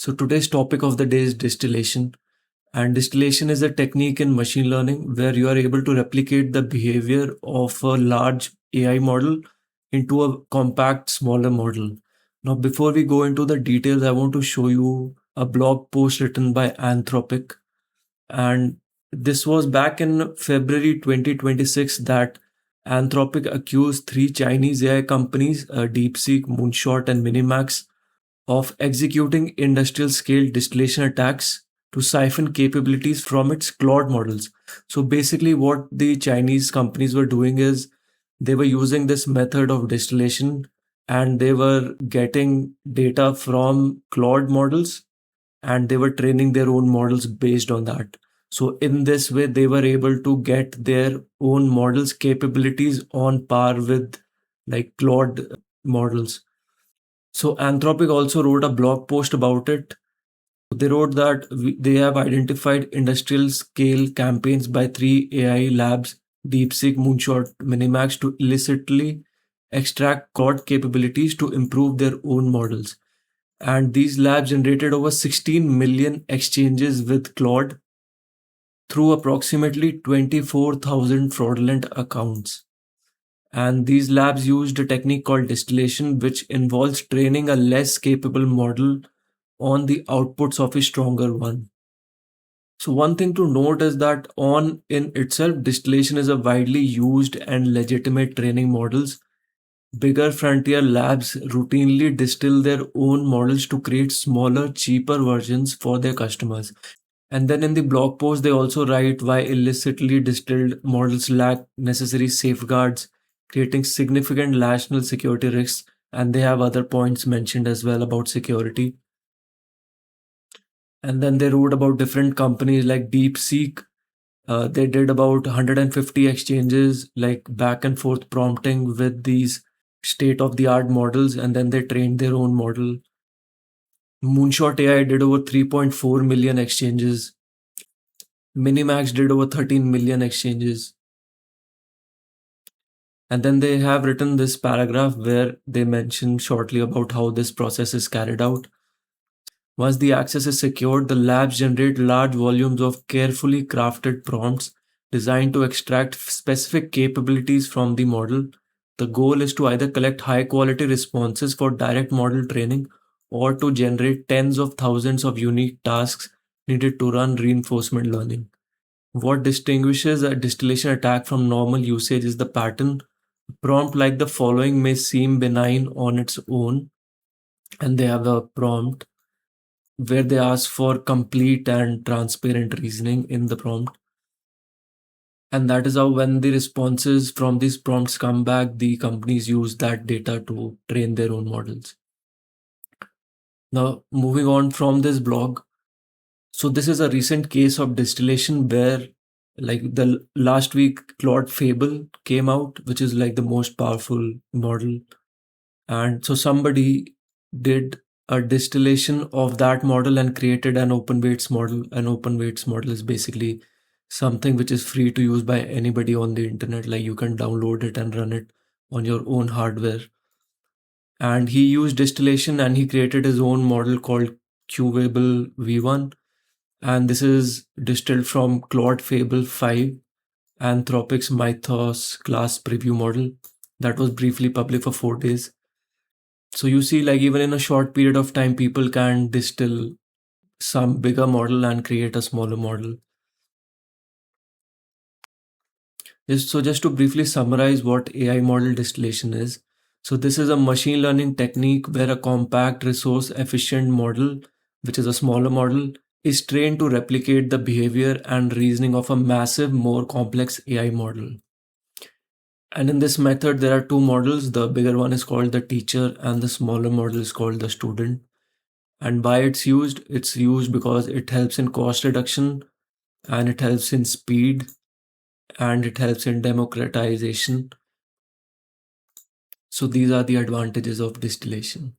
So today's topic of the day is distillation. And distillation is a technique in machine learning where you are able to replicate the behavior of a large AI model into a compact, smaller model. Now, before we go into the details, I want to show you a blog post written by Anthropic. And this was back in February 2026 that Anthropic accused three Chinese AI companies, DeepSeek, Moonshot, and Minimax, of executing industrial scale distillation attacks to siphon capabilities from its Claude models. So basically, what the Chinese companies were doing is they were using this method of distillation and they were getting data from Claude models and they were training their own models based on that. So in this way, they were able to get their own models capabilities on par with like Claude models. So Anthropic also wrote a blog post about it. They wrote that they have identified industrial scale campaigns by three AI labs, DeepSeek, Moonshot, Minimax, to illicitly extract Claude capabilities to improve their own models. And these labs generated over 16 million exchanges with Claude through approximately 24,000 fraudulent accounts. And these labs used a technique called distillation, which involves training a less capable model on the outputs of a stronger one. So one thing to note is that on in itself, distillation is a widely used and legitimate training models. Bigger frontier labs routinely distill their own models to create smaller, cheaper versions for their customers. And then in the blog post, they also write why illicitly distilled models lack necessary safeguards, creating significant national security risks. And they have other points mentioned as well about security. And then they wrote about different companies like DeepSeek. They did about 150 exchanges, like back and forth prompting with these state of the art models, and then they trained their own model. Moonshot AI did over 3.4 million exchanges. Minimax did over 13 million exchanges. And then they have written this paragraph where they mention shortly about how this process is carried out. Once the access is secured, the labs generate large volumes of carefully crafted prompts designed to extract specific capabilities from the model. The goal is to either collect high quality responses for direct model training or to generate tens of thousands of unique tasks needed to run reinforcement learning. What distinguishes a distillation attack from normal usage is the pattern. A prompt like the following may seem benign on its own, and they have a prompt where they ask for complete and transparent reasoning in the prompt. And that is how, when the responses from these prompts come back, the companies use that data to train their own models. Now, moving on from this blog. So, this is a recent case of distillation where, like, the last week, Claude Fable came out, which is like the most powerful model. And so, somebody did a distillation of that model and created an open weights model. An open weights model is basically something which is free to use by anybody on the internet. Like, you can download it and run it on your own hardware. And he used distillation and he created his own model called Qable V1. And this is distilled from Claude Fable 5, Anthropic's Mythos class preview model that was briefly public for 4 days. So you see, like, even in a short period of time, people can distill some bigger model and create a smaller model. So just to briefly summarize what AI model distillation is. So this is a machine learning technique where a compact, resource efficient model, which is a smaller model, is trained to replicate the behavior and reasoning of a massive, more complex AI model. And in this method, there are two models. The bigger one is called the teacher and the smaller model is called the student. And why it's used? It's used because it helps in cost reduction and it helps in speed and it helps in democratization. So these are the advantages of distillation.